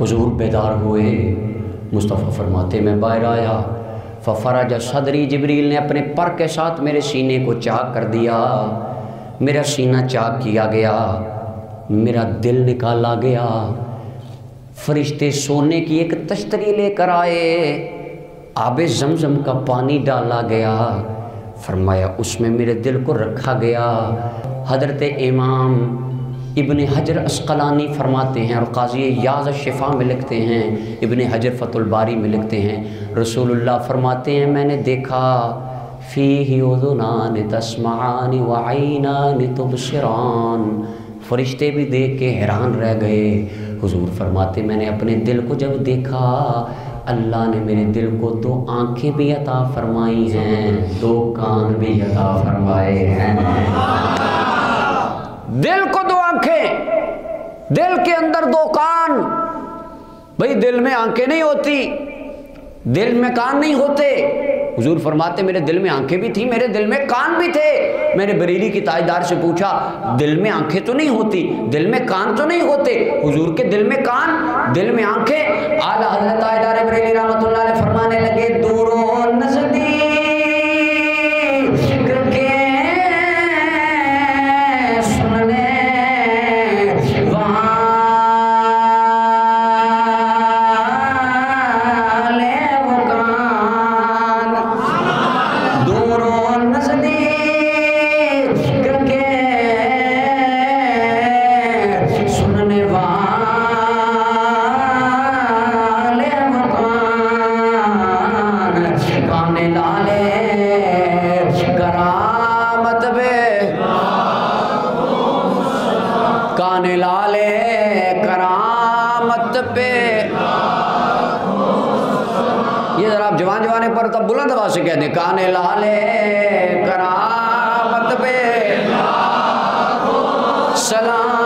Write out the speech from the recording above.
हुजूर बेदार हुए। मुस्तफ़ा फरमाते मैं बाहर आया, फ़फ़रज सदरी, जिब्रील ने अपने पर के साथ मेरे सीने को चाक कर दिया, मेरा सीना चाक किया गया, मेरा दिल निकाला गया। फरिश्ते सोने की एक तश्तरी लेकर आए, आबे ज़मज़म का पानी डाला गया, फरमाया उसमें मेरे दिल को रखा गया। हज़रत इमाम इब्न हजर अस्क़लानी फरमाते हैं और क़ाज़ी याज़ शिफ़ा में लिखते हैं, इब्न हजर फ़तुल बारी में लिखते हैं, रसूलुल्लाह फरमाते हैं मैंने देखा फ़ीही उज़ुनान तस्मआन व ऐनान तुबसिरान। फरिश्ते भी देख के हैरान रह गए। हुजूर फरमाते मैंने अपने दिल को जब देखा, अल्लाह ने मेरे दिल को 2 आँखें भी अता फरमाई हैं, 2 कान भी अता फरमाए हैं। दिल को 2 आँखें, दिल के अंदर 2 कान। भाई दिल में आँखें नहीं होती, दिल में कान नहीं होते। हुजूर फरमाते मेरे दिल में आंखें भी थी, मेरे दिल में कान भी थे। मैंने बरेली की ताजदार से पूछा दिल में आंखें तो नहीं होती, दिल में कान तो नहीं होते? हुजूर के दिल में कान, दिल में आंखें। आला हज़रत ताजदार बरेली रहमतुल्लाह अलैह फरमाने लगे दूरो नज़दीक के सुनने पर तब बुलंद आवाज से कह दे काने लाले करामत पे सलाम।